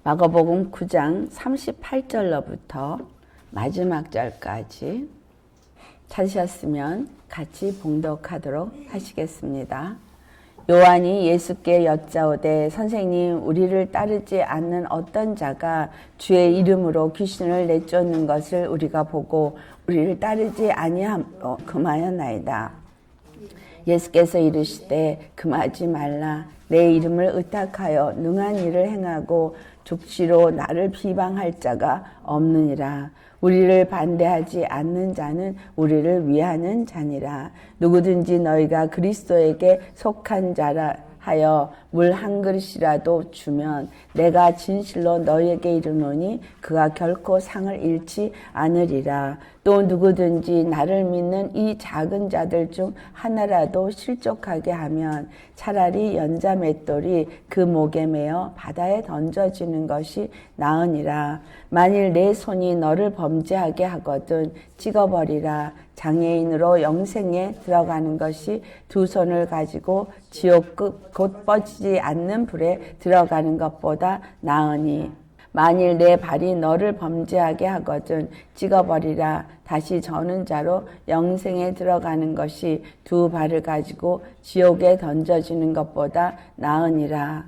마가복음 9장 38절로부터 마지막 절까지 찾으셨으면 같이 봉독하도록 하시겠습니다. 요한이 예수께 여짜오되 선생님, 우리를 따르지 않는 어떤 자가 주의 이름으로 귀신을 내쫓는 것을 우리가 보고 우리를 따르지 아니함으로 금하였나이다. 예수께서 이르시되 금하지 말라. 내 이름을 의탁하여 능한 일을 행하고 죽시로 나를 비방할 자가 없느니라. 우리를 반대하지 않는 자는 우리를 위하는 자니라. 누구든지 너희가 그리스도에게 속한 자라 하여 물 한 그릇이라도 주면 내가 진실로 너희에게 이르노니 그가 결코 상을 잃지 않으리라. 또 누구든지 나를 믿는 이 작은 자들 중 하나라도 실족하게 하면 차라리 연자 맷돌이 그 목에 매어 바다에 던져지는 것이 나으니라. 만일 내 손이 너를 범죄하게 하거든 찍어버리라. 장애인으로 영생에 들어가는 것이 두 손을 가지고 지옥 곧 뻗지지 않는 불에 들어가는 것보다 나으니 만일 내 발이 너를 범죄하게 하거든 찍어버리라. 다시 저는 자로 영생에 들어가는 것이 두 발을 가지고 지옥에 던져지는 것보다 나으니라.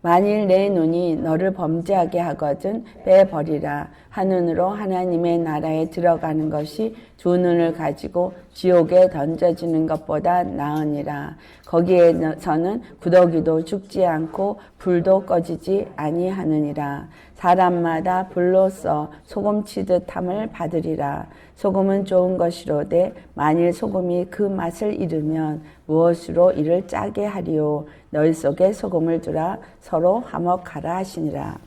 만일 내 눈이 너를 범죄하게 하거든 빼버리라. 한눈으로 하나님의 나라에 들어가는 것이 두 눈을 가지고 지옥에 던져지는 것보다 나으니라. 거기에서는 구더기도 죽지 않고 불도 꺼지지 아니하느니라. 사람마다 불로써 소금치듯 함을 받으리라. 소금은 좋은 것이로되 만일 소금이 그 맛을 잃으면 무엇으로 이를 짜게 하리요. 너희 속에 소금을 두라. 서로 화목하라 하시니라.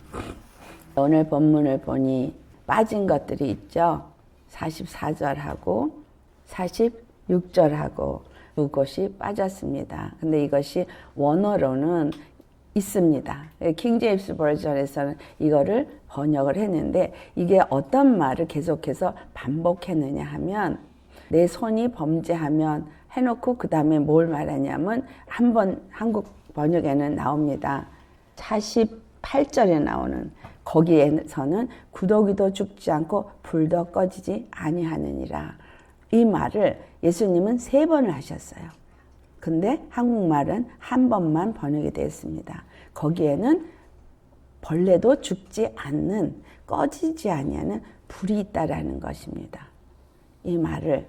오늘 본문을 보니 빠진 것들이 있죠. 44절하고 46절하고 두 곳이 빠졌습니다. 근데 이것이 원어로는 있습니다. 킹 제임스 버전에서는 이거를 번역을 했는데 이게 어떤 말을 계속해서 반복했느냐 하면 내 손이 범죄하면 해놓고 그 다음에 뭘 말하냐면 한번 한국 번역에는 나옵니다. 48절에 나오는 거기에서는 구더기도 죽지 않고 불도 꺼지지 아니하느니라. 이 말을 예수님은 3번을 하셨어요. 근데 한국말은 한 번만 번역이 되었습니다. 거기에는 벌레도 죽지 않는, 꺼지지 아니하는 불이 있다라는 것입니다. 이 말을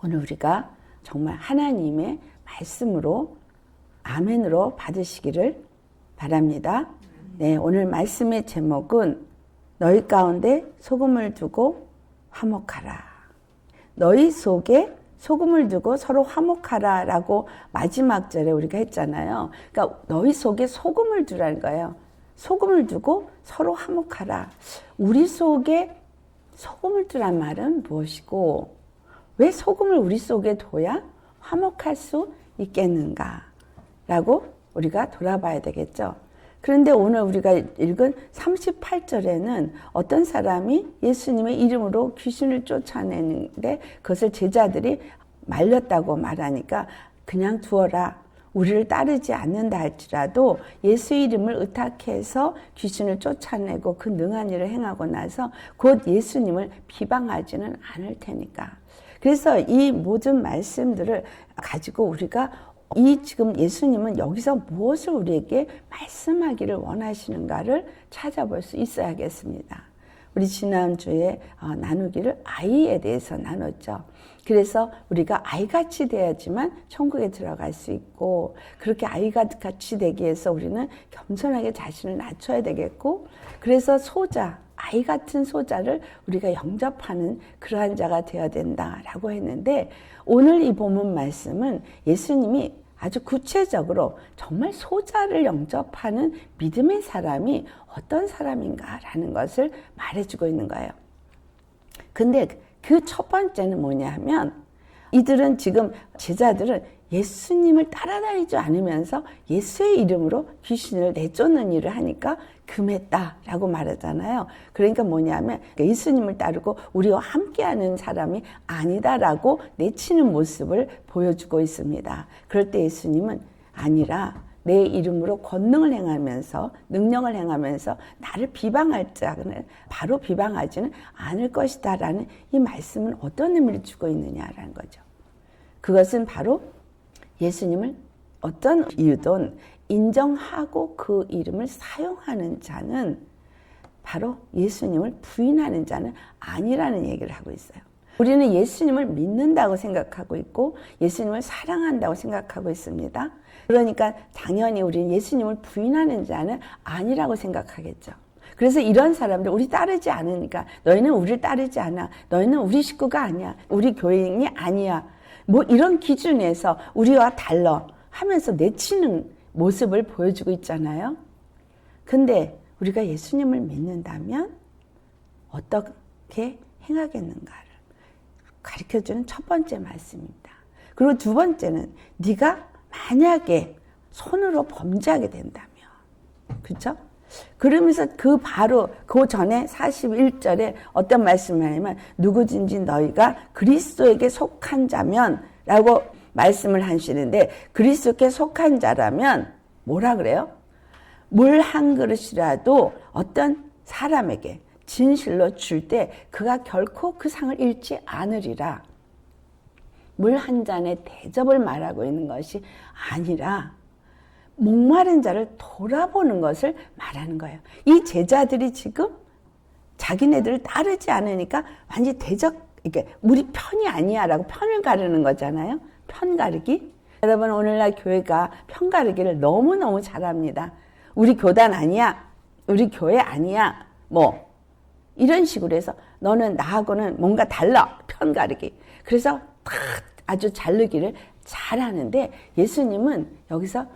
오늘 우리가 정말 하나님의 말씀으로 아멘으로 받으시기를 바랍니다. 네, 오늘 말씀의 제목은 너희 가운데 소금을 두고 화목하라. 너희 속에 소금을 두고 서로 화목하라 라고 마지막 절에 우리가 했잖아요. 그러니까 너희 속에 소금을 두라는 거예요. 소금을 두고 서로 화목하라. 우리 속에 소금을 두란 말은 무엇이고 왜 소금을 우리 속에 둬야 화목할 수 있겠는가 라고 우리가 돌아봐야 되겠죠. 그런데 오늘 우리가 읽은 38절에는 어떤 사람이 예수님의 이름으로 귀신을 쫓아내는데 그것을 제자들이 말렸다고 말하니까 그냥 두어라. 우리를 따르지 않는다 할지라도 예수 이름을 의탁해서 귀신을 쫓아내고 그 능한 일을 행하고 나서 곧 예수님을 비방하지는 않을 테니까. 그래서 이 모든 말씀들을 가지고 우리가 이 지금 예수님은 여기서 무엇을 우리에게 말씀하기를 원하시는가를 찾아볼 수 있어야겠습니다. 우리 지난주에 나누기를 아이에 대해서 나눴죠. 그래서 우리가 아이같이 돼야지만 천국에 들어갈 수 있고 그렇게 아이같이 되기 위해서 우리는 겸손하게 자신을 낮춰야 되겠고 그래서 소자, 아이 같은 소자를 우리가 영접하는 그러한 자가 되어야 된다라고 했는데 오늘 이 본문 말씀은 예수님이 아주 구체적으로 정말 소자를 영접하는 믿음의 사람이 어떤 사람인가라는 것을 말해주고 있는 거예요. 근데 그 첫 번째는 뭐냐 하면 이들은 지금 제자들은 예수님을 따라다니지 않으면서 예수의 이름으로 귀신을 내쫓는 일을 하니까 금했다라고 말하잖아요. 그러니까 뭐냐면 예수님을 따르고 우리와 함께하는 사람이 아니다라고 내치는 모습을 보여주고 있습니다. 그럴 때 예수님은 아니라 내 이름으로 권능을 행하면서 능력을 행하면서 나를 비방할 자는 바로 비방하지는 않을 것이다 라는 이 말씀은 어떤 의미를 주고 있느냐라는 거죠. 그것은 바로 예수님을 어떤 이유든 인정하고 그 이름을 사용하는 자는 바로 예수님을 부인하는 자는 아니라는 얘기를 하고 있어요. 우리는 예수님을 믿는다고 생각하고 있고 예수님을 사랑한다고 생각하고 있습니다. 그러니까 당연히 우리는 예수님을 부인하는 자는 아니라고 생각하겠죠. 그래서 이런 사람들 우리 따르지 않으니까 너희는 우리를 따르지 않아. 너희는 우리 식구가 아니야. 우리 교인이 아니야. 뭐 이런 기준에서 우리와 달라 하면서 내치는 모습을 보여주고 있잖아요. 근데 우리가 예수님을 믿는다면 어떻게 행하겠는가를 가르쳐주는 첫 번째 말씀입니다. 그리고 두 번째는 네가 만약에 손으로 범죄하게 된다면, 그렇죠? 그러면서 바로 그 전에 41절에 어떤 말씀을 하냐면 누구든지 너희가 그리스도에게 속한 자면 라고 말씀을 하시는데 그리스도께 속한 자라면 뭐라 그래요? 물 한 그릇이라도 어떤 사람에게 진실로 줄 때 그가 결코 그 상을 잃지 않으리라. 물 한 잔의 대접을 말하고 있는 것이 아니라 목마른 자를 돌아보는 것을 말하는 거예요. 이 제자들이 지금 자기네들을 따르지 않으니까 완전히 이게 우리 편이 아니야 라고 편을 가르는 거잖아요. 편 가르기. 여러분 오늘날 교회가 편 가르기를 너무너무 잘합니다. 우리 교단 아니야. 우리 교회 아니야. 뭐 이런 식으로 해서 너는 나하고는 뭔가 달라. 편 가르기. 그래서 아주 자르기를 잘하는데 예수님은 여기서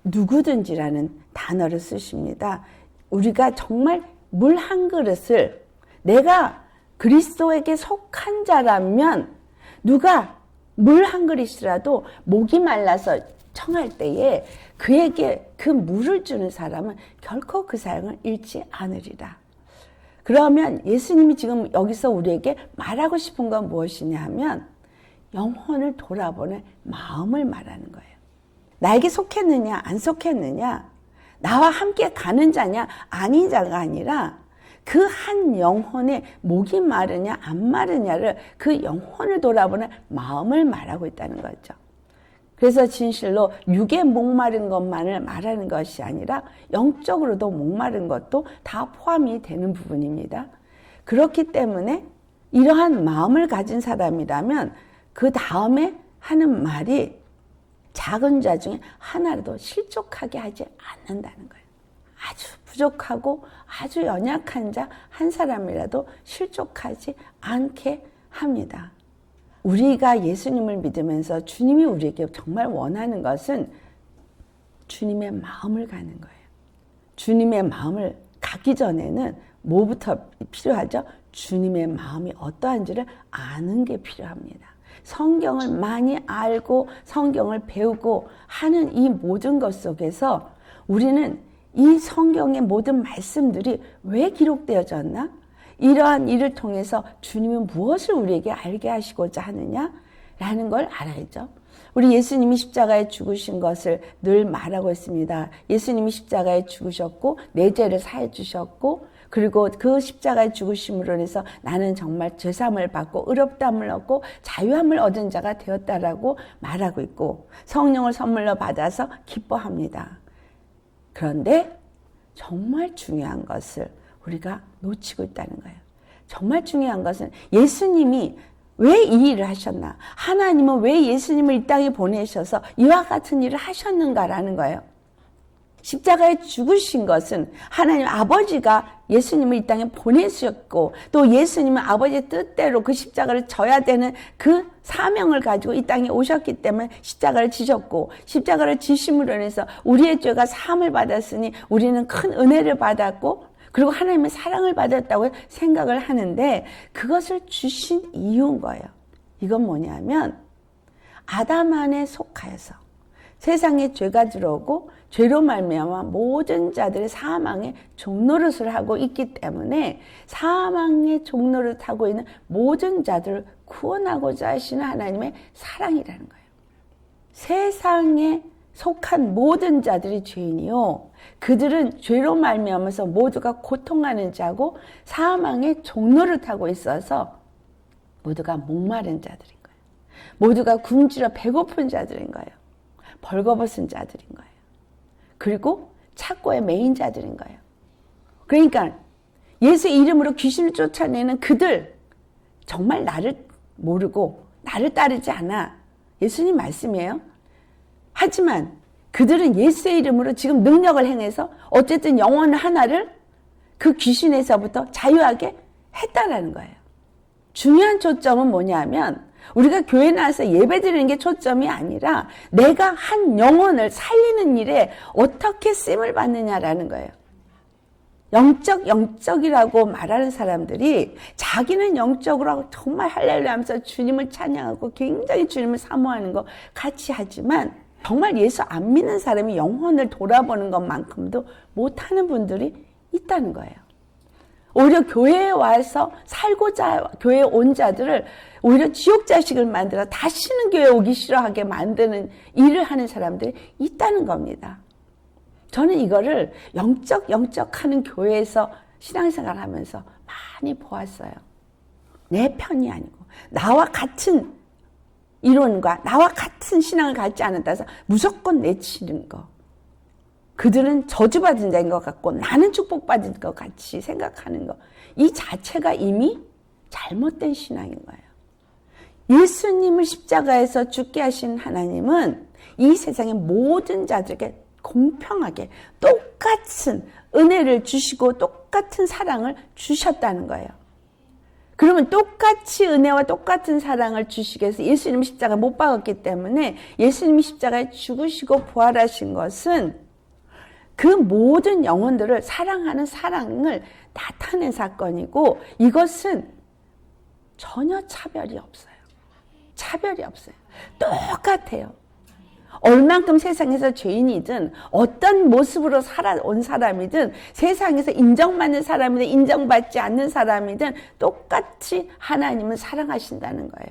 누구든지라는 단어를 쓰십니다. 우리가 정말 물 한 그릇을 내가 그리스도에게 속한 자라면 누가 물 한 그릇이라도 목이 말라서 청할 때에 그에게 그 물을 주는 사람은 결코 그 사랑을 잃지 않으리라. 그러면 예수님이 지금 여기서 우리에게 말하고 싶은 건 무엇이냐 하면 영혼을 돌아보는 마음을 말하는 거예요. 나에게 속했느냐 안 속했느냐 나와 함께 가는 자냐 아닌 자가 아니라 그 한 영혼의 목이 마르냐 안 마르냐를 그 영혼을 돌아보는 마음을 말하고 있다는 거죠. 그래서 진실로 육의 목마른 것만을 말하는 것이 아니라 영적으로도 목마른 것도 다 포함이 되는 부분입니다. 그렇기 때문에 이러한 마음을 가진 사람이라면 그 다음에 하는 말이 작은 자 중에 하나라도 실족하게 하지 않는다는 거예요. 아주 부족하고 아주 연약한 자 한 사람이라도 실족하지 않게 합니다. 우리가 예수님을 믿으면서 주님이 우리에게 정말 원하는 것은 주님의 마음을 가는 거예요. 주님의 마음을 가기 전에는 뭐부터 필요하죠? 주님의 마음이 어떠한지를 아는 게 필요합니다. 성경을 많이 알고 성경을 배우고 하는 이 모든 것 속에서 우리는 이 성경의 모든 말씀들이 왜 기록되어졌나? 이러한 일을 통해서 주님은 무엇을 우리에게 알게 하시고자 하느냐라는 걸 알아야죠. 우리 예수님이 십자가에 죽으신 것을 늘 말하고 있습니다. 예수님이 십자가에 죽으셨고 내 죄를 사해 주셨고 그리고 그 십자가의 죽으심으로 인해서 나는 정말 죄사함을 받고 의롭다함을 얻고 자유함을 얻은 자가 되었다라고 말하고 있고 성령을 선물로 받아서 기뻐합니다. 그런데 정말 중요한 것을 우리가 놓치고 있다는 거예요. 정말 중요한 것은 예수님이 왜 이 일을 하셨나? 하나님은 왜 예수님을 이 땅에 보내셔서 이와 같은 일을 하셨는가라는 거예요. 십자가에 죽으신 것은 하나님 아버지가 예수님을 이 땅에 보내셨고 또 예수님은 아버지의 뜻대로 그 십자가를 져야 되는 그 사명을 가지고 이 땅에 오셨기 때문에 십자가를 지셨고 십자가를 지심으로 인해서 우리의 죄가 사함을 받았으니 우리는 큰 은혜를 받았고 그리고 하나님의 사랑을 받았다고 생각을 하는데 그것을 주신 이유인 거예요. 이건 뭐냐면 아담 안에 속하여서 세상에 죄가 들어오고 죄로 말미암아 모든 자들의 사망의 종노릇을 하고 있기 때문에 사망의 종노릇 하고 있는 모든 자들을 구원하고자 하시는 하나님의 사랑이라는 거예요. 세상에 속한 모든 자들이 죄인이요 그들은 죄로 말미암아서 모두가 고통하는 자고 사망의 종로를 타고 있어서 모두가 목마른 자들인 거예요. 모두가 굶주려 배고픈 자들인 거예요. 벌거벗은 자들인 거예요. 그리고 착고의 메인 자들인 거예요. 그러니까 예수의 이름으로 귀신을 쫓아내는 그들 정말 나를 모르고 나를 따르지 않아. 예수님 말씀이에요. 하지만 그들은 예수의 이름으로 지금 능력을 행해서 어쨌든 영혼 하나를 그 귀신에서부터 자유하게 했다라는 거예요. 중요한 초점은 뭐냐면 우리가 교회 나와서 예배드리는 게 초점이 아니라 내가 한 영혼을 살리는 일에 어떻게 쓰임을 받느냐라는 거예요. 영적이라고 말하는 사람들이 자기는 영적으로 정말 할렐루야 하면서 주님을 찬양하고 굉장히 주님을 사모하는 거 같이 하지만 정말 예수 안 믿는 사람이 영혼을 돌아보는 것만큼도 못하는 분들이 있다는 거예요. 오히려 교회에 와서 살고자 교회에 온 자들을 오히려 지옥 자식을 만들어 다시는 교회에 오기 싫어하게 만드는 일을 하는 사람들이 있다는 겁니다. 저는 이거를 영적 하는 교회에서 신앙생활을 하면서 많이 보았어요. 내 편이 아니고 나와 같은 이론과 나와 같은 신앙을 갖지 않았다 해서 무조건 내치는 거. 그들은 저주받은 자인 것 같고 나는 축복받은 것 같이 생각하는 거. 이 자체가 이미 잘못된 신앙인 거예요. 예수님을 십자가에서 죽게 하신 하나님은 이 세상의 모든 자들에게 공평하게 똑같은 은혜를 주시고 똑같은 사랑을 주셨다는 거예요. 그러면 똑같이 은혜와 똑같은 사랑을 주시기 위해서 예수님이 십자가 못 박았기 때문에 예수님이 십자가에 죽으시고 부활하신 것은 그 모든 영혼들을 사랑하는 사랑을 나타낸 사건이고 이것은 전혀 차별이 없어요. 차별이 없어요. 똑같아요. 얼만큼 세상에서 죄인이든 어떤 모습으로 살아온 사람이든 세상에서 인정받는 사람이든 인정받지 않는 사람이든 똑같이 하나님은 사랑하신다는 거예요.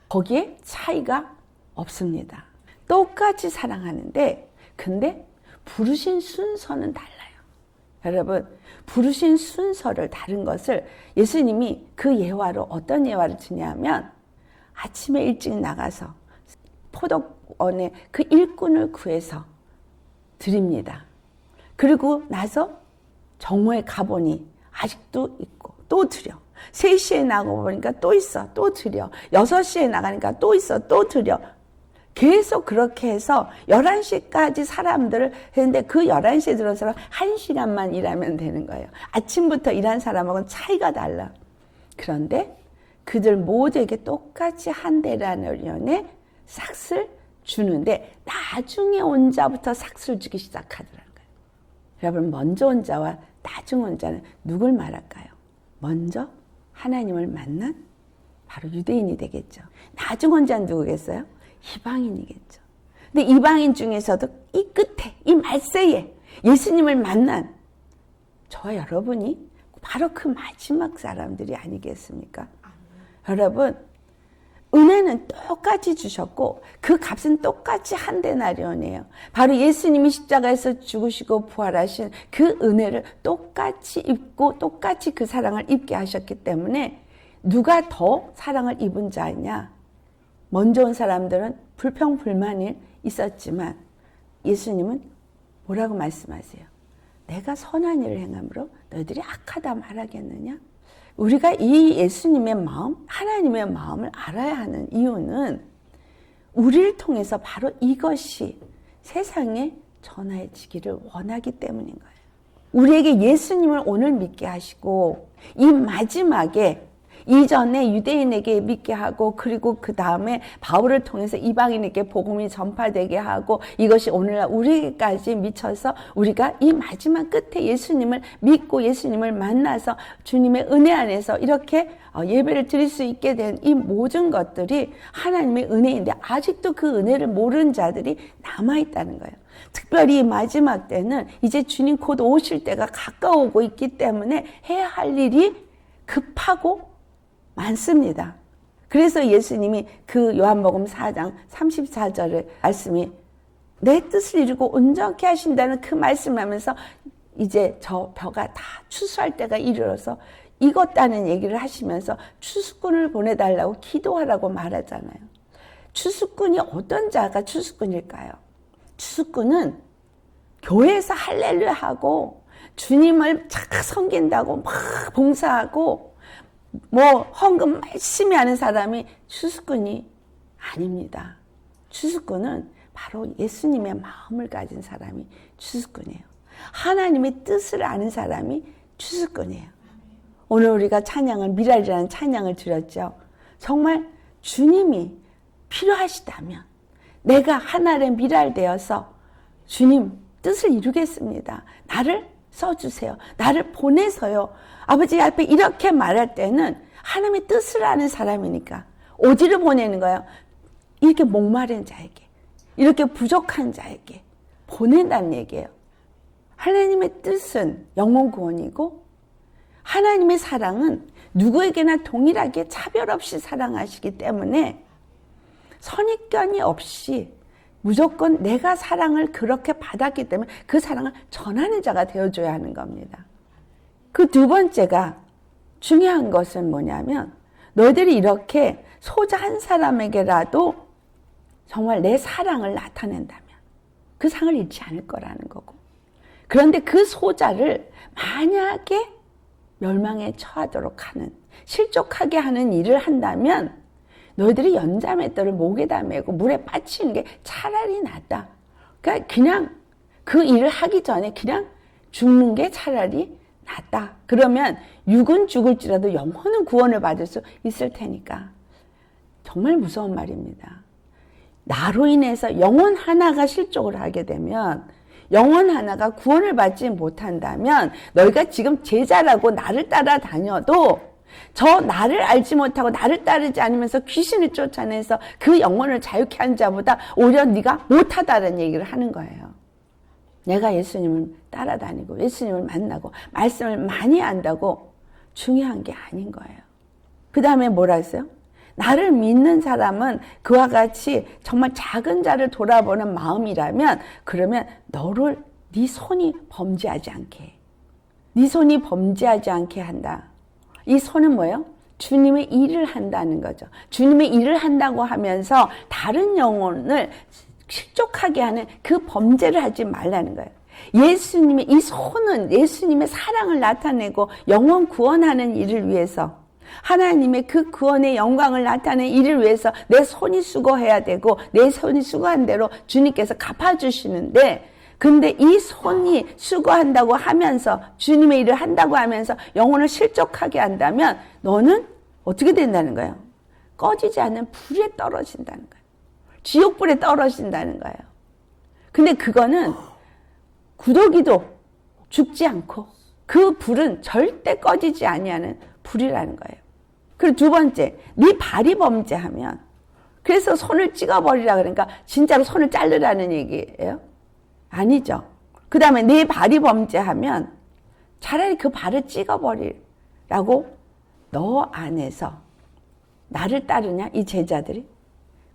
거기에 차이가 없습니다. 똑같이 사랑하는데 근데 부르신 순서는 달라요. 여러분 부르신 순서를 다른 것을 예수님이 그 예화로 어떤 예화를 주냐면 아침에 일찍 나가서 포도원에 그 일꾼을 구해서 드립니다. 그리고 나서 정오에 가보니 아직도 있고 또 드려. 3시에 나가보니까 또 있어. 또 드려. 6시에 나가니까 또 있어. 또 드려. 계속 그렇게 해서 11시까지 사람들을 했는데 그 11시에 들어서 1시간만 일하면 되는 거예요. 아침부터 일한 사람하고는 차이가 달라. 그런데 그들 모두에게 똑같이 한 데나리온의 삭을 주는데 나중에 온 자부터 삭을 주기 시작하더라는 거예요. 여러분 먼저 온 자와 나중 온 자는 누굴 말할까요? 먼저 하나님을 만난 바로 유대인이 되겠죠. 나중 온 자는 누구겠어요? 이방인이겠죠. 근데 이방인 중에서도 이 끝에 이 말세에 예수님을 만난 저와 여러분이 바로 그 마지막 사람들이 아니겠습니까? 여러분 은혜는 똑같이 주셨고 그 값은 똑같이 한 데나리온이에요. 바로 예수님이 십자가에서 죽으시고 부활하신 그 은혜를 똑같이 입고 똑같이 그 사랑을 입게 하셨기 때문에 누가 더 사랑을 입은 자냐? 먼저 온 사람들은 불평불만이 있었지만 예수님은 뭐라고 말씀하세요? 내가 선한 일을 행함으로 너희들이 악하다 말하겠느냐? 우리가 이 예수님의 마음, 하나님의 마음을 알아야 하는 이유는 우리를 통해서 바로 이것이 세상에 전해지기를 원하기 때문인 거예요. 우리에게 예수님을 오늘 믿게 하시고 이 마지막에 이전에 유대인에게 믿게 하고 그리고 그 다음에 바울을 통해서 이방인에게 복음이 전파되게 하고 이것이 오늘날 우리에게까지 미쳐서 우리가 이 마지막 끝에 예수님을 믿고 예수님을 만나서 주님의 은혜 안에서 이렇게 예배를 드릴 수 있게 된 이 모든 것들이 하나님의 은혜인데 아직도 그 은혜를 모르는 자들이 남아있다는 거예요. 특별히 마지막 때는 이제 주님 곧 오실 때가 가까워오고 있기 때문에 해야 할 일이 급하고 많습니다. 그래서 예수님이 그 요한복음 4장 34절의 말씀이 내 뜻을 이루고 온전케 하신다는 그 말씀을 하면서 이제 저 벼가 다 추수할 때가 이르러서 익었다는 얘기를 하시면서 추수꾼을 보내달라고 기도하라고 말하잖아요. 추수꾼이 어떤 자가 추수꾼일까요? 추수꾼은 교회에서 할렐루야 하고 주님을 잘 섬긴다고 막 봉사하고 헌금 열심히 하는 사람이 추수꾼이 아닙니다. 추수꾼은 바로 예수님의 마음을 가진 사람이 추수꾼이에요. 하나님의 뜻을 아는 사람이 추수꾼이에요. 오늘 우리가 찬양을 미랄이라는 찬양을 드렸죠. 정말 주님이 필요하시다면 내가 하나의 미랄 되어서 주님 뜻을 이루겠습니다. 나를 써주세요. 나를 보내서요. 아버지 앞에 이렇게 말할 때는 하나님의 뜻을 아는 사람이니까 어디를 보내는 거예요? 이렇게 목마른 자에게, 이렇게 부족한 자에게 보낸다는 얘기예요. 하나님의 뜻은 영혼 구원이고 하나님의 사랑은 누구에게나 동일하게 차별 없이 사랑하시기 때문에 선입견이 없이 무조건 내가 사랑을 그렇게 받았기 때문에 그 사랑을 전하는 자가 되어줘야 하는 겁니다. 그 두 번째가 중요한 것은 뭐냐면 너희들이 이렇게 소자 한 사람에게라도 정말 내 사랑을 나타낸다면 그 상을 잃지 않을 거라는 거고, 그런데 그 소자를 만약에 멸망에 처하도록 하는, 실족하게 하는 일을 한다면 너희들이 연자맷돌을 목에다 메고 물에 빠치는 게 차라리 낫다. 그러니까 그냥 그 일을 하기 전에 그냥 죽는 게 차라리 낫다. 그러면 육은 죽을지라도 영혼은 구원을 받을 수 있을 테니까. 정말 무서운 말입니다. 나로 인해서 영혼 하나가 실족을 하게 되면, 영혼 하나가 구원을 받지 못한다면 너희가 지금 제자라고 나를 따라다녀도 저 나를 알지 못하고 나를 따르지 않으면서 귀신을 쫓아내서 그 영혼을 자유케 한 자보다 오히려 네가 못하다는 얘기를 하는 거예요. 내가 예수님을 따라다니고 예수님을 만나고 말씀을 많이 안다고 중요한 게 아닌 거예요. 그 다음에 뭐라 했어요? 나를 믿는 사람은 그와 같이 정말 작은 자를 돌아보는 마음이라면, 그러면 너를 네 손이 범죄하지 않게 해. 네 손이 범죄하지 않게 한다. 이 손은 뭐예요? 주님의 일을 한다는 거죠. 주님의 일을 한다고 하면서 다른 영혼을 실족하게 하는 그 범죄를 하지 말라는 거예요. 예수님의 이 손은 예수님의 사랑을 나타내고 영혼 구원하는 일을 위해서, 하나님의 그 구원의 영광을 나타내는 일을 위해서 내 손이 수고해야 되고 내 손이 수고한 대로 주님께서 갚아주시는데, 근데 이 손이 수고한다고 하면서 주님의 일을 한다고 하면서 영혼을 실족하게 한다면 너는 어떻게 된다는 거예요? 꺼지지 않는 불에 떨어진다는 거예요. 지옥불에 떨어진다는 거예요. 근데 그거는 구더기도 죽지 않고 그 불은 절대 꺼지지 아니하는 불이라는 거예요. 그리고 두 번째, 네 발이 범죄하면, 그래서 손을 찍어버리라 그러니까 진짜로 손을 자르라는 얘기예요? 아니죠. 그 다음에 네 발이 범죄하면 차라리 그 발을 찍어버리라고. 너 안에서 나를 따르냐 이 제자들이?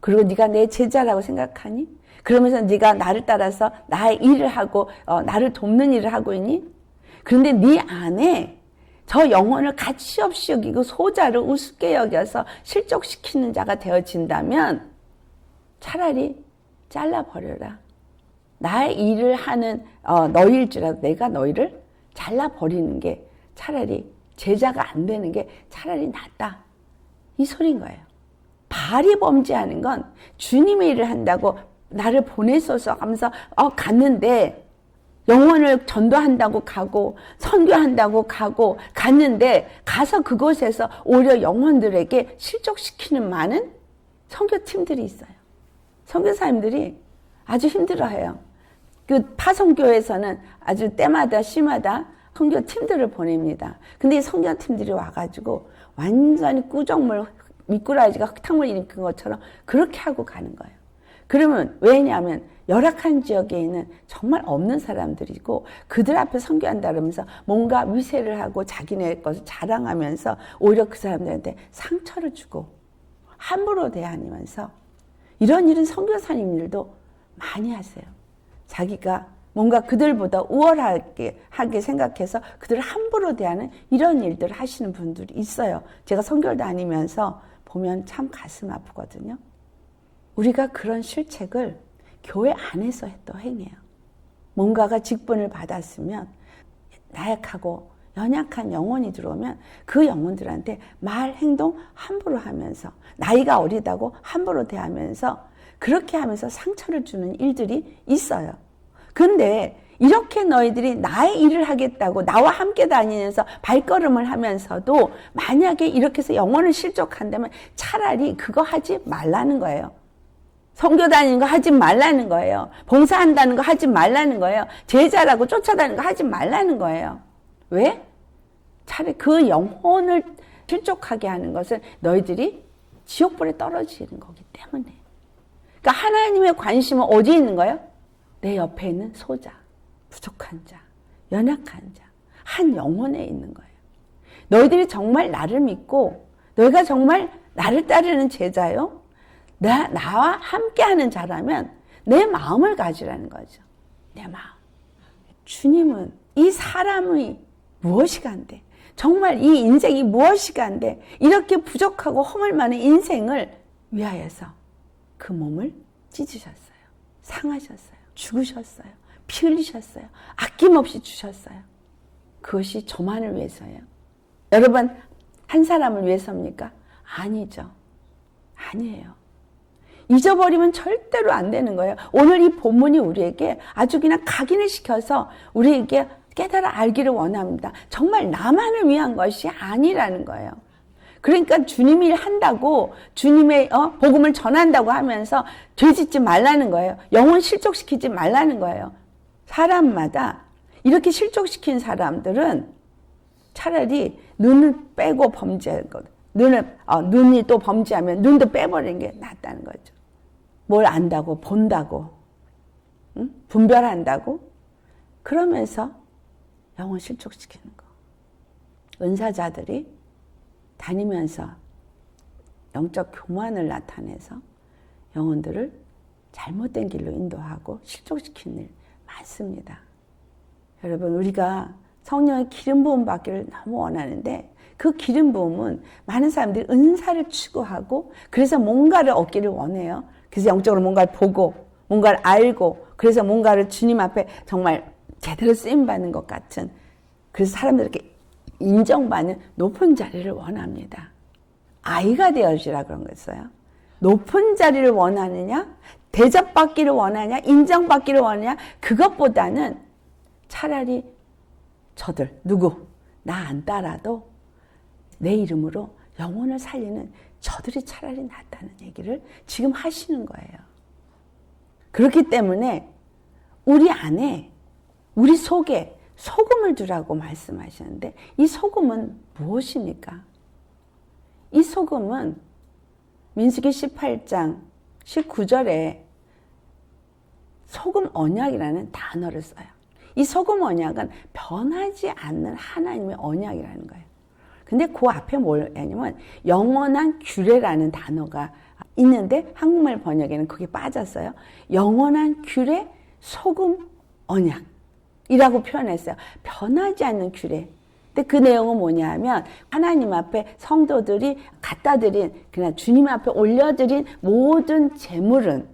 그리고 네가 내 제자라고 생각하니? 그러면서 네가 나를 따라서 나의 일을 하고 나를 돕는 일을 하고 있니? 그런데 네 안에 저 영혼을 가치 없이 여기고 소자를 우습게 여겨서 실족시키는 자가 되어진다면 차라리 잘라버려라. 나의 일을 하는 너희일지라도 내가 너희를 잘라버리는 게 차라리, 제자가 안 되는 게 차라리 낫다. 이 소리인 거예요. 발이 범죄하는 건 주님의 일을 한다고 나를 보내소서 하면서 갔는데, 영혼을 전도한다고 가고 선교한다고 가고 갔는데, 가서 그곳에서 오히려 영혼들에게 실족시키는 많은 선교팀들이 있어요. 선교사님들이 아주 힘들어해요. 그 파송교회에서는 아주 때마다 시마다 선교팀들을 보냅니다. 근데 이 선교팀들이 와가지고 완전히 꾸정물, 미꾸라지가 흙탕물 일으킨 것처럼 그렇게 하고 가는 거예요. 그러면 왜냐하면 열악한 지역에 있는 정말 없는 사람들이고 그들 앞에 선교한다 그러면서 뭔가 위세를 하고 자기네 것을 자랑하면서 오히려 그 사람들한테 상처를 주고 함부로 대하면서 이런 일은 선교사님들도 많이 하세요. 자기가 뭔가 그들보다 우월하게 생각해서 그들을 함부로 대하는 이런 일들을 하시는 분들이 있어요. 제가 선교를 다니면서 보면 참 가슴 아프거든요. 우리가 그런 실책을 교회 안에서 또 행해요. 뭔가가 직분을 받았으면 나약하고 연약한 영혼이 들어오면 그 영혼들한테 말, 행동 함부로 하면서 나이가 어리다고 함부로 대하면서 그렇게 하면서 상처를 주는 일들이 있어요. 근데 이렇게 너희들이 나의 일을 하겠다고 나와 함께 다니면서 발걸음을 하면서도 만약에 이렇게 해서 영혼을 실족한다면 차라리 그거 하지 말라는 거예요. 선교 다니는 거 하지 말라는 거예요. 봉사한다는 거 하지 말라는 거예요. 제자라고 쫓아다니는 거 하지 말라는 거예요. 왜? 차라리 그 영혼을 실족하게 하는 것은 너희들이 지옥불에 떨어지는 거기 때문에. 그러니까 하나님의 관심은 어디에 있는 거예요? 내 옆에 있는 소자, 부족한 자, 연약한 자, 한 영혼에 있는 거예요. 너희들이 정말 나를 믿고 너희가 정말 나를 따르는 제자요? 나와 함께하는 자라면 내 마음을 가지라는 거죠. 내 마음. 주님은 이 사람의 무엇이 간데 정말 이 인생이 무엇이 간데 이렇게 부족하고 허물 많은 인생을 위하여서 그 몸을 찢으셨어요. 상하셨어요. 죽으셨어요. 피 흘리셨어요. 아낌없이 주셨어요. 그것이 저만을 위해서예요. 여러분 한 사람을 위해서입니까? 아니죠. 아니에요. 잊어버리면 절대로 안 되는 거예요. 오늘 이 본문이 우리에게 아주 그냥 각인을 시켜서 우리에게 깨달아 알기를 원합니다. 정말 나만을 위한 것이 아니라는 거예요. 그러니까 주님이 일한다고 주님의 복음을 전한다고 하면서 죄짓지 말라는 거예요. 영혼 실족시키지 말라는 거예요. 사람마다 이렇게 실족시킨 사람들은 차라리 눈을 빼고 범죄하거든. 눈이 또 범죄하면 눈도 빼버리는 게 낫다는 거죠. 뭘 안다고 본다고 응? 분별한다고 그러면서 영혼 실족시키는 거. 은사자들이 다니면서 영적 교만을 나타내서 영혼들을 잘못된 길로 인도하고 실족시키는 일 많습니다. 여러분 우리가 성령의 기름 부음 받기를 너무 원하는데 그 기름 부음은 많은 사람들이 은사를 추구하고 그래서 뭔가를 얻기를 원해요. 그래서 영적으로 뭔가를 보고 뭔가를 알고 그래서 뭔가를 주님 앞에 정말 제대로 쓰임받는 것 같은 그래서 사람들에게 인정받는 높은 자리를 원합니다. 아이가 되어주라 그런 거였어요. 높은 자리를 원하느냐 대접받기를 원하냐 인정받기를 원하냐 그것보다는 차라리 저들 누구 나 안 따라도 내 이름으로 영혼을 살리는 저들이 차라리 낫다는 얘기를 지금 하시는 거예요. 그렇기 때문에 우리 안에 우리 속에 소금을 두라고 말씀하시는데 이 소금은 무엇입니까? 이 소금은 민수기 18장 19절에 소금 언약이라는 단어를 써요. 이 소금 언약은 변하지 않는 하나님의 언약이라는 거예요. 근데 그 앞에 뭐냐면 영원한 규례라는 단어가 있는데 한국말 번역에는 그게 빠졌어요. 영원한 규례 소금 언약이라고 표현했어요. 변하지 않는 규례. 근데 그 내용은 뭐냐면 하나님 앞에 성도들이 갖다 드린 그냥 주님 앞에 올려드린 모든 제물은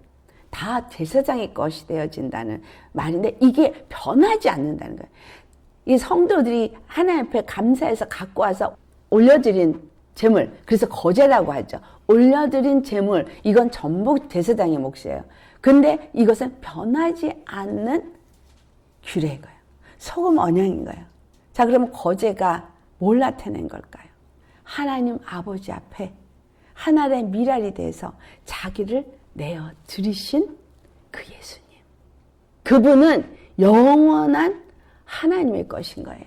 다 제사장의 것이 되어진다는 말인데 이게 변하지 않는다는 거예요. 이 성도들이 하나님 앞에 감사해서 갖고 와서 올려드린 제물, 그래서 거제라고 하죠. 올려드린 제물, 이건 전부 제사장의 몫이에요. 근데 이것은 변하지 않는 규례인 거예요. 소금 언약인 거예요. 자, 그러면 거제가 뭘 나타낸 걸까요? 하나님 아버지 앞에 하나의 미랄이 돼서 자기를 내어 드리신 그 예수님. 그분은 영원한 하나님의 것인 거예요.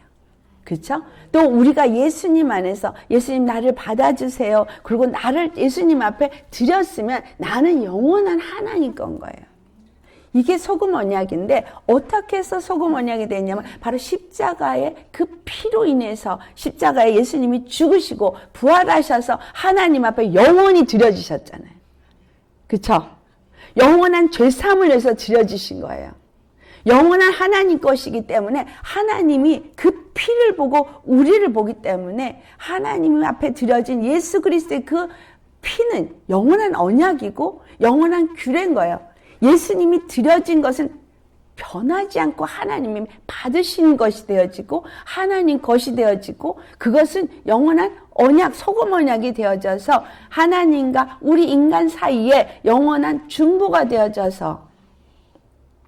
그렇죠? 또 우리가 예수님 안에서 예수님 나를 받아주세요. 그리고 나를 예수님 앞에 드렸으면 나는 영원한 하나님 건 거예요. 이게 소금 언약인데 어떻게 해서 소금 언약이 됐냐면 바로 십자가의 그 피로 인해서 십자가에 예수님이 죽으시고 부활하셔서 하나님 앞에 영원히 드려지셨잖아요. 그렇죠? 영원한 죄사함을 위해서 드려지신 거예요. 영원한 하나님 것이기 때문에 하나님이 그 피를 보고 우리를 보기 때문에 하나님 앞에 드려진 예수 그리스도의 그 피는 영원한 언약이고 영원한 규례인 거예요. 예수님이 드려진 것은 변하지 않고 하나님이 받으신 것이 되어지고 하나님 것이 되어지고 그것은 영원한 언약, 소금 언약이 되어져서 하나님과 우리 인간 사이에 영원한 중보가 되어져서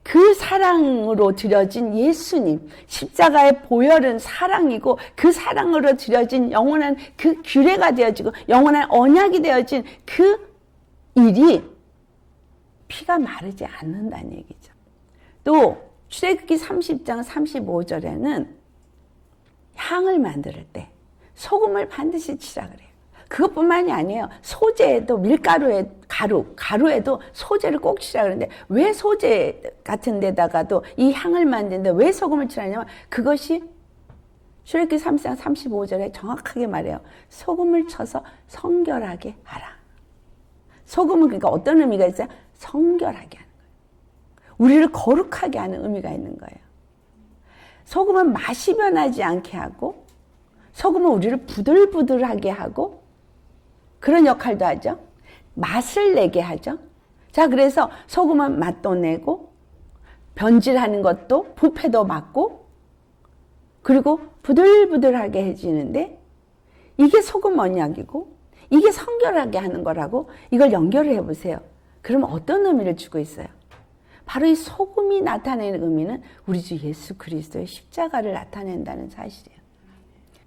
그 사랑으로 드려진 예수님, 십자가의 보혈은 사랑이고 그 사랑으로 드려진 영원한 그 규례가 되어지고 영원한 언약이 되어진 그 일이 피가 마르지 않는다는 얘기죠. 또 출애굽기 30장 35절에는 향을 만들 때 소금을 반드시 치라 그래요. 그것뿐만이 아니에요. 소재에도 밀가루에 가루에도 소재를 꼭 치라 그러는데 왜 소재 같은 데다가도 이 향을 만드는데 왜 소금을 치라냐면 그것이 출애굽기 30장 35절에 정확하게 말해요. 소금을 쳐서 성결하게 하라. 소금은 그러니까 어떤 의미가 있어요? 성결하게 하는 거예요. 우리를 거룩하게 하는 의미가 있는 거예요. 소금은 맛이 변하지 않게 하고 소금은 우리를 부들부들하게 하고 그런 역할도 하죠. 맛을 내게 하죠. 자, 그래서 소금은 맛도 내고 변질하는 것도 부패도 막고 그리고 부들부들하게 해지는데 이게 소금 언약이고 이게 성결하게 하는 거라고 이걸 연결을 해보세요. 그러면 어떤 의미를 주고 있어요? 바로 이 소금이 나타내는 의미는 우리 주 예수 그리스도의 십자가를 나타낸다는 사실이에요.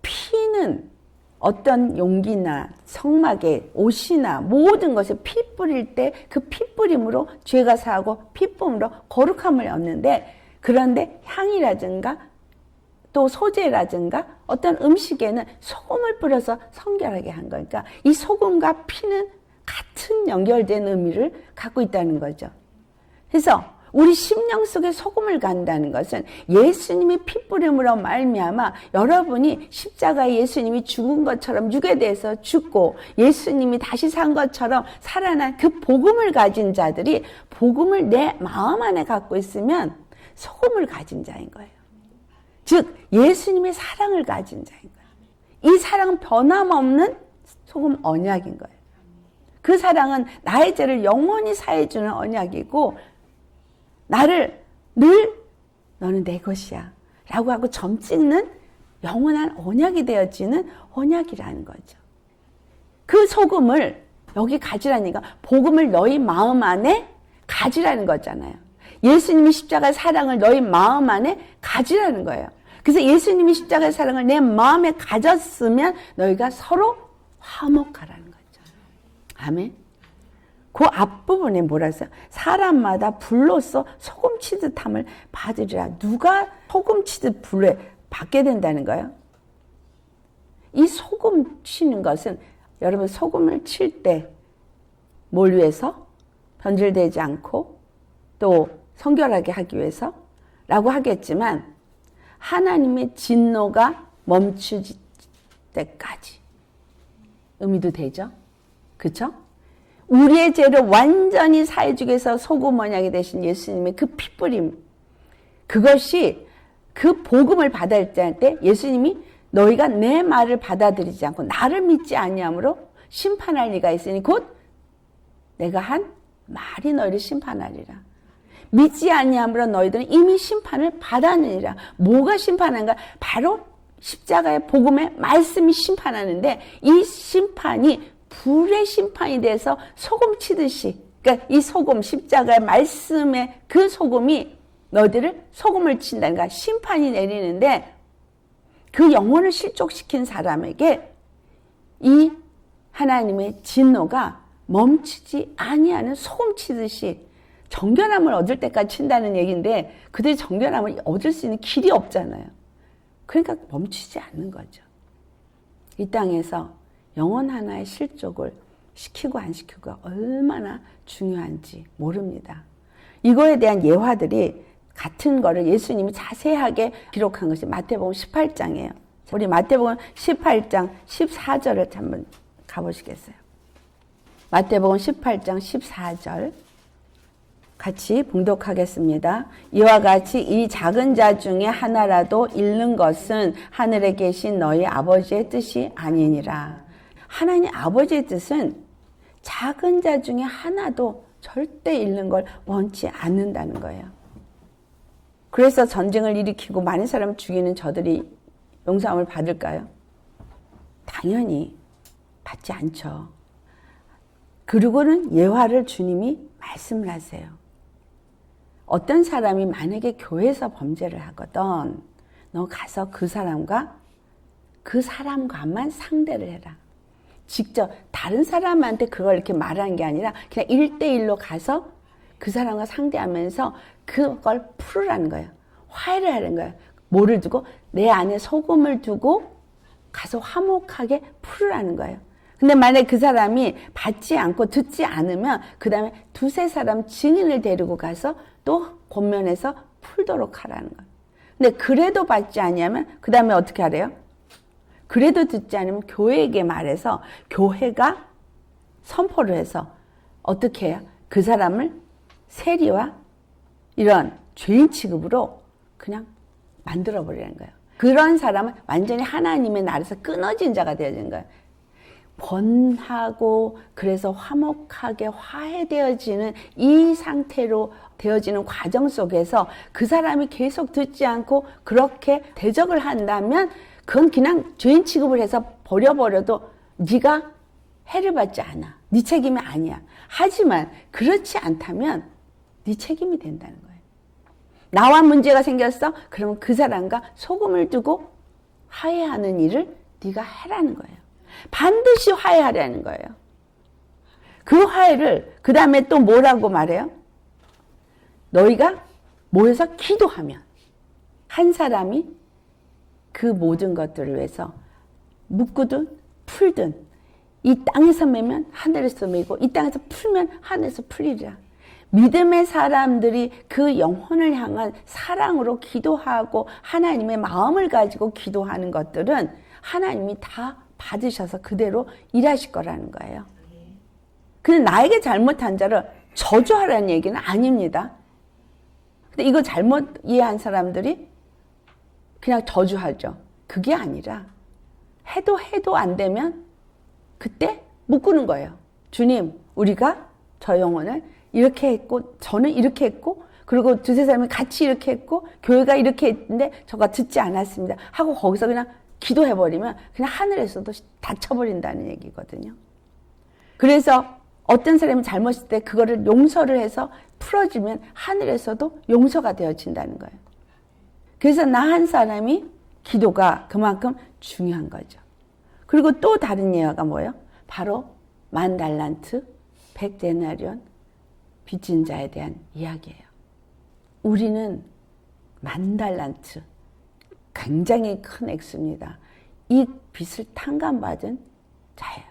피는 어떤 용기나 성막에 옷이나 모든 것에 피 뿌릴 때 그 피 뿌림으로 죄가 사하고 피 뿜으로 거룩함을 얻는데 그런데 향이라든가 또 소재라든가 어떤 음식에는 소금을 뿌려서 성결하게 한 거니까 이 소금과 피는 같은 연결된 의미를 갖고 있다는 거죠. 그래서 우리 심령 속에 소금을 간다는 것은 예수님이 피 뿌림으로 말미암아 여러분이 십자가에 예수님이 죽은 것처럼 육에 대해서 죽고 예수님이 다시 산 것처럼 살아난 그 복음을 가진 자들이 복음을 내 마음 안에 갖고 있으면 소금을 가진 자인 거예요. 즉 예수님의 사랑을 가진 자인 거예요. 이 사랑은 변함없는 소금 언약인 거예요. 그 사랑은 나의 죄를 영원히 사해주는 언약이고 나를 늘 너는 내 것이야 라고 하고 점 찍는 영원한 언약이 되어지는 언약이라는 거죠. 그 소금을 여기 가지라니까 복음을 너희 마음 안에 가지라는 거잖아요. 예수님이 십자가의 사랑을 너희 마음 안에 가지라는 거예요. 그래서 예수님이 십자가의 사랑을 내 마음에 가졌으면 너희가 서로 화목하라는 거죠. 아멘. 그 앞부분에 뭐라 했어요? 사람마다 불로써 소금 치듯 함을 받으리라. 누가 소금 치듯 불에 받게 된다는 거예요? 이 소금 치는 것은 여러분 소금을 칠 때 뭘 위해서? 변질되지 않고 또 성결하게 하기 위해서? 라고 하겠지만 하나님의 진노가 멈추질 때까지 의미도 되죠? 그렇죠? 우리의 죄를 완전히 사해주기 위해서 소금 언약이 되신 예수님의 그 피뿌림 그것이 그 복음을 받을 때 예수님이 너희가 내 말을 받아들이지 않고 나를 믿지 아니함으로 심판할 리가 있으니 곧 내가 한 말이 너희를 심판하리라. 믿지 아니함으로 너희들은 이미 심판을 받았느니라. 뭐가 심판한가? 바로 십자가의 복음의 말씀이 심판하는데 이 심판이 불의 심판이 돼서 소금 치듯이 그러니까 이 소금 십자가의 말씀의 그 소금이 너희들을 소금을 친다니까 심판이 내리는데 그 영혼을 실족시킨 사람에게 이 하나님의 진노가 멈추지 아니하는 소금 치듯이 정결함을 얻을 때까지 친다는 얘기인데 그들이 정결함을 얻을 수 있는 길이 없잖아요. 그러니까 멈추지 않는 거죠. 이 땅에서 영혼 하나의 실족을 시키고 안 시키고가 얼마나 중요한지 모릅니다. 이거에 대한 예화들이 같은 거를 예수님이 자세하게 기록한 것이 마태복음 18장이에요. 우리 마태복음 18장 14절을 한번 가보시겠어요? 마태복음 18장 14절 같이 봉독하겠습니다. 이와 같이 이 작은 자 중에 하나라도 잃는 것은 하늘에 계신 너희 아버지의 뜻이 아니니라. 하나님 아버지의 뜻은 작은 자 중에 하나도 절대 잃는 걸 원치 않는다는 거예요. 그래서 전쟁을 일으키고 많은 사람을 죽이는 저들이 용서함을 받을까요? 당연히 받지 않죠. 그리고는 예화를 주님이 말씀을 하세요. 어떤 사람이 만약에 교회에서 범죄를 하거든, 너 가서 그 사람과만 상대를 해라. 직접 다른 사람한테 그걸 이렇게 말하는 게 아니라 그냥 1대1로 가서 그 사람과 상대하면서 그걸 풀으라는 거예요. 화해를 하는 거예요. 뭐를 두고? 내 안에 소금을 두고 가서 화목하게 풀으라는 거예요. 근데 만약에 그 사람이 받지 않고 듣지 않으면 그 다음에 두세 사람 증인을 데리고 가서 또 권면해서 풀도록 하라는 거예요. 근데 그래도 받지 않으면 그 다음에 어떻게 하래요? 그래도 듣지 않으면 교회에게 말해서 교회가 선포를 해서 어떻게 해요? 그 사람을 세리와 이런 죄인 취급으로 그냥 만들어버리는 거예요. 그런 사람은 완전히 하나님의 나라에서 끊어진 자가 되어지는 거예요. 번하고 그래서 화목하게 화해되어지는 이 상태로 되어지는 과정 속에서 그 사람이 계속 듣지 않고 그렇게 대적을 한다면 그건 그냥 죄인 취급을 해서 버려버려도 네가 해를 받지 않아. 네 책임이 아니야. 하지만 그렇지 않다면 네 책임이 된다는 거예요. 나와 문제가 생겼어? 그러면 그 사람과 소금을 두고 화해하는 일을 네가 해라는 거예요. 반드시 화해하라는 거예요. 그 화해를 그 다음에 또 뭐라고 말해요? 너희가 모여서 기도하면 한 사람이 그 모든 것들을 위해서 묶든 풀든 이 땅에서 매면 하늘에서 매고 이 땅에서 풀면 하늘에서 풀리리라. 믿음의 사람들이 그 영혼을 향한 사랑으로 기도하고 하나님의 마음을 가지고 기도하는 것들은 하나님이 다 받으셔서 그대로 일하실 거라는 거예요. 근데 나에게 잘못한 자를 저주하라는 얘기는 아닙니다. 근데 이거 잘못 이해한 사람들이 그냥 저주하죠. 그게 아니라 해도 안 되면 그때 묶는 거예요. 주님, 우리가 저 영혼을 이렇게 했고 저는 이렇게 했고 그리고 두세 사람이 같이 이렇게 했고 교회가 이렇게 했는데 저가 듣지 않았습니다 하고 거기서 그냥 기도해버리면 그냥 하늘에서도 다쳐버린다는 얘기거든요. 그래서 어떤 사람이 잘못했을 때 그거를 용서를 해서 풀어주면 하늘에서도 용서가 되어진다는 거예요. 그래서 나 한 사람이 기도가 그만큼 중요한 거죠. 그리고 또 다른 예화가 뭐예요? 바로 10,000달란트, 100데나리온 빚진 자에 대한 이야기예요. 우리는 10,000달란트, 굉장히 큰 액수입니다. 이 빚을 탕감받은 자예요.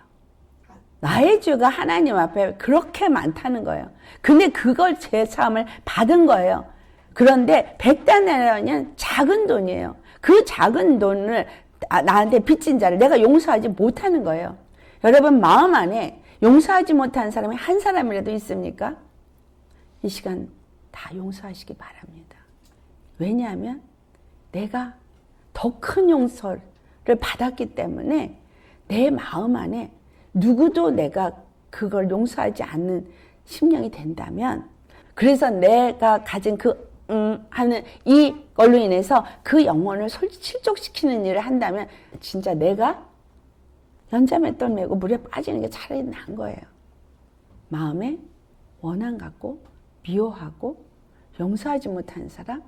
나의 죄가 하나님 앞에 그렇게 많다는 거예요. 근데 그걸 제 삶을 받은 거예요. 그런데 100데나리온은 작은 돈이에요. 그 작은 돈을 나한테 빚진 자를 내가 용서하지 못하는 거예요. 여러분 마음 안에 용서하지 못한 사람이 한 사람이라도 있습니까? 이 시간 다 용서하시기 바랍니다. 왜냐하면 내가 더 큰 용서를 받았기 때문에 내 마음 안에 누구도 내가 그걸 용서하지 않는 심령이 된다면 그래서 내가 가진 하는 이걸로 인해서 그 영혼을 실족시키는 일을 한다면 진짜 내가 연자맷돌 메고 물에 빠지는 게 차라리 나은 거예요. 마음에 원한 갖고 미워하고 용서하지 못하는 사람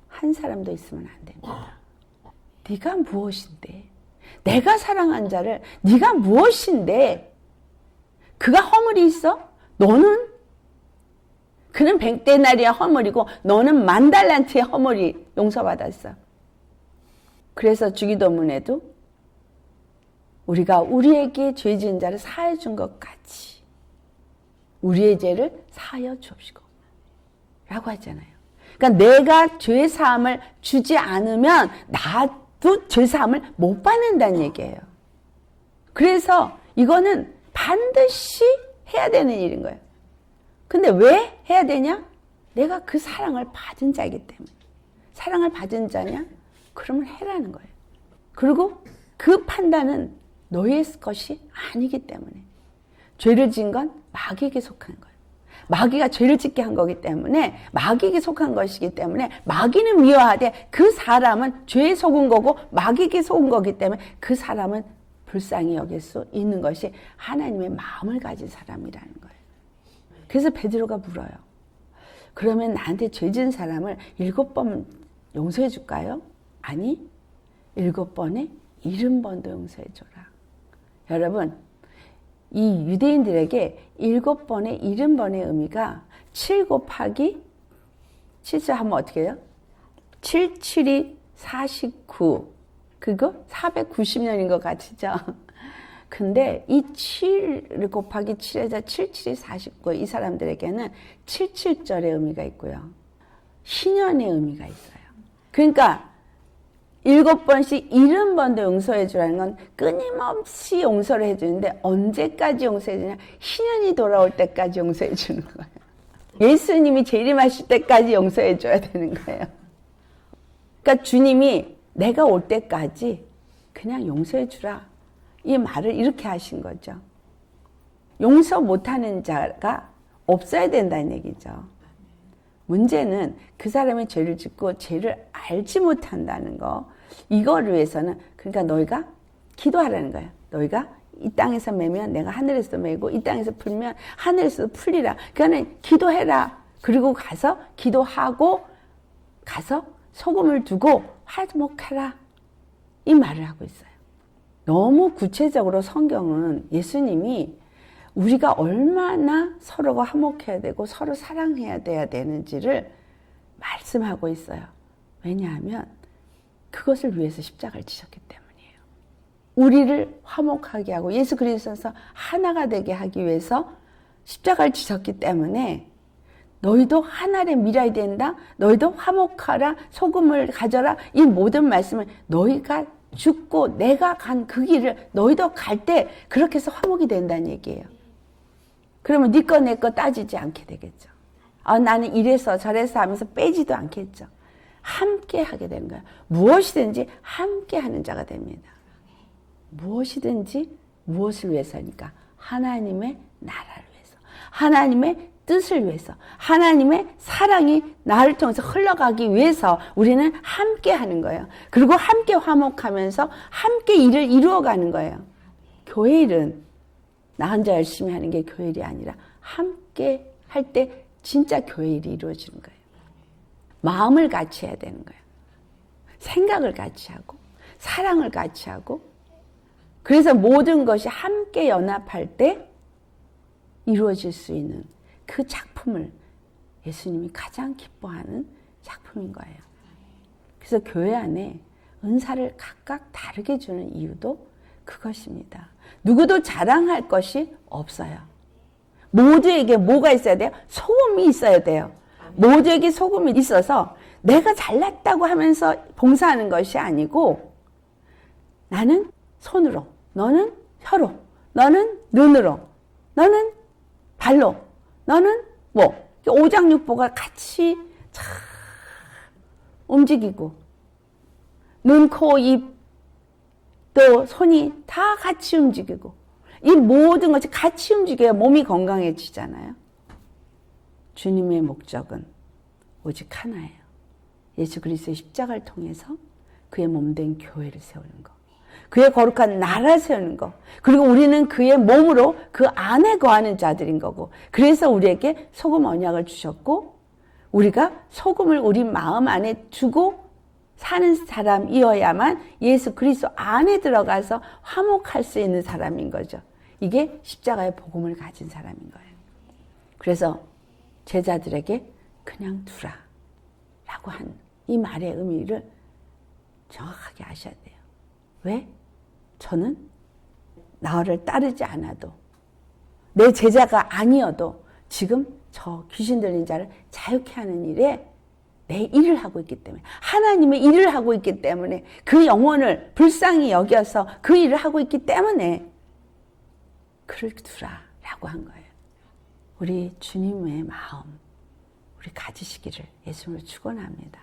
한 사람도 있으면 안 됩니다. 네가 무엇인데? 내가 사랑한 자를 네가 무엇인데? 그가 허물이 있어? 그는 100데나리온 허물이고 너는 10,000달란트의 허물이 용서받았어. 그래서 주기도문에도 우리가 우리에게 죄 지은 자를 사하여 준 것 같이 우리의 죄를 사하여 주옵시고 라고 하잖아요. 그러니까 내가 죄 사함을 주지 않으면 나도 죄 사함을 못 받는다는 얘기예요. 그래서 이거는 반드시 해야 되는 일인 거예요. 근데 왜 해야 되냐? 내가 그 사랑을 받은 자이기 때문에. 사랑을 받은 자냐? 그러면 해라는 거예요. 그리고 그 판단은 너의 것이 아니기 때문에. 죄를 지은 건 마귀에게 속한 거예요. 마귀가 죄를 짓게 한 거기 때문에, 마귀에게 속한 것이기 때문에, 마귀는 미워하되 그 사람은 죄에 속은 거고 마귀에게 속은 거기 때문에 그 사람은 불쌍히 여길 수 있는 것이 하나님의 마음을 가진 사람이라는 거예요. 그래서 베드로가 물어요. 그러면 나한테 죄 지은 사람을 7번 용서해 줄까요? 아니, 7번에 70번도 용서해 줘라. 여러분, 이 유대인들에게 7번의 70번의 의미가 7 곱하기 7절 하면 어떻게 해요? 7, 7이 49. 그거 490년인 것 같으죠? 근데 이 7 곱하기 7에서 7, 7이 49. 이 사람들에게는 77절의 의미가 있고요. 희년의 의미가 있어요. 그러니까 7번씩 70번도 용서해 주라는 건 끊임없이 용서를 해주는데 언제까지 용서해 주냐? 희년이 돌아올 때까지 용서해 주는 거예요. 예수님이 재림하실 때까지 용서해 줘야 되는 거예요. 그러니까 주님이 내가 올 때까지 그냥 용서해 주라. 이 말을 이렇게 하신 거죠. 용서 못하는 자가 없어야 된다는 얘기죠. 문제는 그 사람의 죄를 짓고 죄를 알지 못한다는 거. 이거를 위해서는 그러니까 너희가 기도하라는 거예요. 너희가 이 땅에서 매면 내가 하늘에서 매고 이 땅에서 풀면 하늘에서 풀리라. 그러니까 기도해라. 그리고 가서 기도하고 가서 소금을 두고 화목해라. 이 말을 하고 있어요. 너무 구체적으로 성경은 예수님이 우리가 얼마나 서로가 화목해야 되고 서로 사랑해야 돼야 되는지를 말씀하고 있어요. 왜냐하면 그것을 위해서 십자가를 지셨기 때문이에요. 우리를 화목하게 하고 예수 그리스도에서 하나가 되게 하기 위해서 십자가를 지셨기 때문에 너희도 하나의 미라이 된다. 너희도 화목하라. 소금을 가져라. 이 모든 말씀을 너희가 죽고 내가 간 그 길을 너희도 갈 때 그렇게 해서 화목이 된다는 얘기예요. 그러면 네 거 내 거 따지지 않게 되겠죠. 나는 이래서 저래서 하면서 빼지도 않겠죠. 함께 하게 되는 거예요. 무엇이든지 함께 하는 자가 됩니다. 무엇이든지 무엇을 위해서니까 하나님의 나라를 위해서, 하나님의 뜻을 위해서, 하나님의 사랑이 나를 통해서 흘러가기 위해서 우리는 함께 하는 거예요. 그리고 함께 화목하면서 함께 일을 이루어가는 거예요. 교회 일은 나 혼자 열심히 하는 게 교회 일이 아니라 함께 할 때 진짜 교회 일이 이루어지는 거예요. 마음을 같이 해야 되는 거예요. 생각을 같이 하고 사랑을 같이 하고 그래서 모든 것이 함께 연합할 때 이루어질 수 있는 그 작품을 예수님이 가장 기뻐하는 작품인 거예요. 그래서 교회 안에 은사를 각각 다르게 주는 이유도 그것입니다. 누구도 자랑할 것이 없어요. 모두에게 뭐가 있어야 돼요? 소금이 있어야 돼요. 모두에게 소금이 있어서 내가 잘났다고 하면서 봉사하는 것이 아니고 나는 손으로, 너는 혀로, 너는 눈으로, 너는 발로, 너는 오장육부가 같이 참 움직이고 눈, 코, 입, 또 손이 다 같이 움직이고 이 모든 것이 같이 움직여야 몸이 건강해지잖아요. 주님의 목적은 오직 하나예요. 예수 그리스도의 십자가를 통해서 그의 몸된 교회를 세우는 것. 그의 거룩한 나라 세우는 것. 그리고 우리는 그의 몸으로 그 안에 거하는 자들인 거고. 그래서 우리에게 소금 언약을 주셨고 우리가 소금을 우리 마음 안에 주고 사는 사람이어야만 예수 그리스도 안에 들어가서 화목할 수 있는 사람인 거죠. 이게 십자가의 복음을 가진 사람인 거예요. 그래서 제자들에게 그냥 두라 라고 한 이 말의 의미를 정확하게 아셔야 돼요. 왜? 저는 나를 따르지 않아도 내 제자가 아니어도 지금 저 귀신 들린 자를 자유케 하는 일에 내 일을 하고 있기 때문에 하나님의 일을 하고 있기 때문에 그 영혼을 불쌍히 여겨서 그 일을 하고 있기 때문에 그를 두라라고 한 거예요. 우리 주님의 마음, 우리 가지시기를 예수님으로 축원합니다.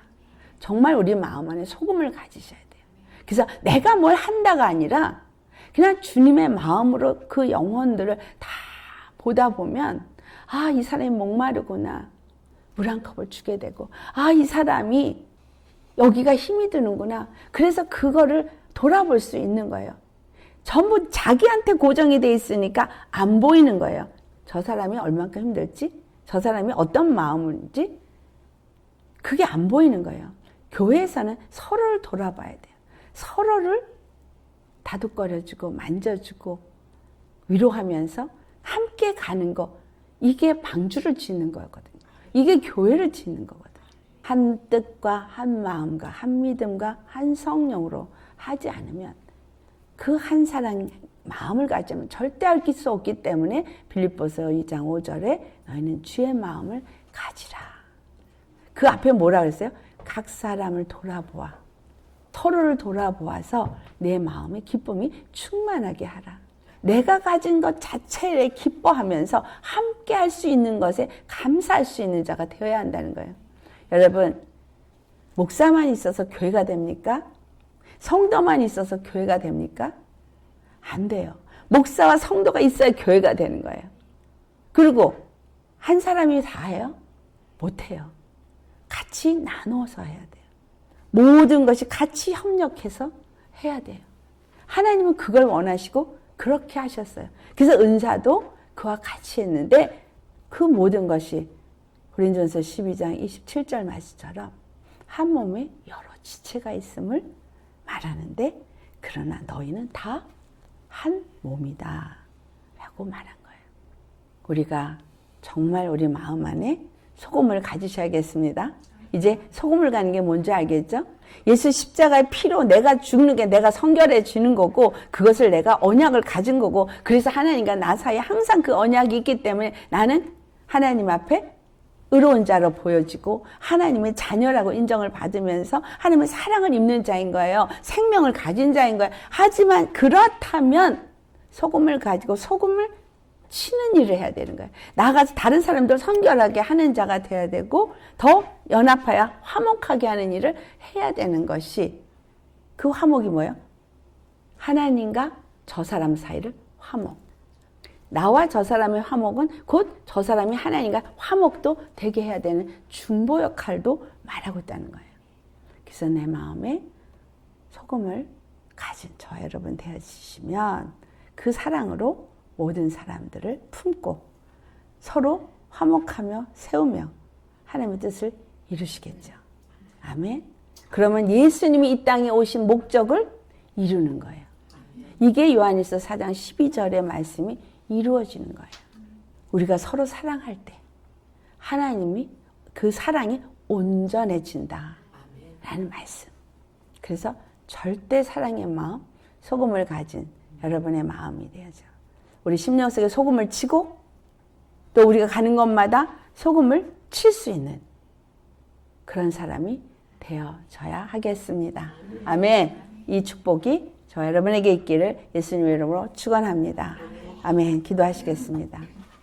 정말 우리 마음 안에 소금을 가지셔야 돼요. 그래서 내가 뭘 한다가 아니라 그냥 주님의 마음으로 그 영혼들을 다 보다 보면 아, 이 사람이 목마르구나. 물 한 컵을 주게 되고 아, 이 사람이 여기가 힘이 드는구나. 그래서 그거를 돌아볼 수 있는 거예요. 전부 자기한테 고정이 돼 있으니까 안 보이는 거예요. 저 사람이 얼만큼 힘들지? 저 사람이 어떤 마음인지? 그게 안 보이는 거예요. 교회에서는 서로를 돌아봐야 돼요. 서로를 다독거려주고 만져주고 위로하면서 함께 가는 거, 이게 방주를 짓는 거거든요. 이게 교회를 짓는 거거든요. 한 뜻과 한 마음과 한 믿음과 한 성령으로 하지 않으면 그 한 사람 마음을 가지면 절대 알 수 없기 때문에 빌립보서 2장 5절에 너희는 주의 마음을 가지라. 그 앞에 뭐라 그랬어요? 각 사람을 돌아보아. 서로를 돌아보아서 내 마음의 기쁨이 충만하게 하라. 내가 가진 것 자체에 기뻐하면서 함께 할 수 있는 것에 감사할 수 있는 자가 되어야 한다는 거예요. 여러분, 목사만 있어서 교회가 됩니까? 성도만 있어서 교회가 됩니까? 안 돼요. 목사와 성도가 있어야 교회가 되는 거예요. 그리고 한 사람이 다 해요? 못해요. 같이 나누어서 해야 돼요. 모든 것이 같이 협력해서 해야 돼요. 하나님은 그걸 원하시고 그렇게 하셨어요. 그래서 은사도 그와 같이 했는데 그 모든 것이 고린도전서 12장 27절 말씀처럼 한 몸에 여러 지체가 있음을 말하는데 그러나 너희는 다 한 몸이다 라고 말한 거예요. 우리가 정말 우리 마음 안에 소금을 가지셔야겠습니다. 이제 소금을 가는 게 뭔지 알겠죠? 예수 십자가의 피로 내가 죽는 게 내가 성결해 지는 거고 그것을 내가 언약을 가진 거고 그래서 하나님과 나 사이에 항상 그 언약이 있기 때문에 나는 하나님 앞에 의로운 자로 보여지고 하나님의 자녀라고 인정을 받으면서 하나님의 사랑을 입는 자인 거예요. 생명을 가진 자인 거예요. 하지만 그렇다면 소금을 가지고 소금을 치는 일을 해야 되는 거예요. 나가서 다른 사람들 성결하게 하는 자가 돼야 되고 더 연합하여 화목하게 하는 일을 해야 되는 것이 그 화목이 뭐예요? 하나님과 저 사람 사이를 화목. 나와 저 사람의 화목은 곧 저 사람이 하나님과 화목도 되게 해야 되는 중보 역할도 말하고 있다는 거예요. 그래서 내 마음에 소금을 가진 저 여러분 되어지시면 그 사랑으로 모든 사람들을 품고 서로 화목하며 세우며 하나님의 뜻을 이루시겠죠. 아멘. 그러면 예수님이 이 땅에 오신 목적을 이루는 거예요. 이게 요한일서 4장 12절의 말씀이 이루어지는 거예요. 우리가 서로 사랑할 때 하나님이 그 사랑이 온전해진다 라는 말씀. 그래서 절대 사랑의 마음, 소금을 가진 여러분의 마음이 되어져. 우리 심령속에 소금을 치고 또 우리가 가는 곳마다 소금을 칠 수 있는 그런 사람이 되어져야 하겠습니다. 아멘. 이 축복이 저 여러분에게 있기를 예수님의 이름으로 축원합니다. 아멘. 기도하시겠습니다.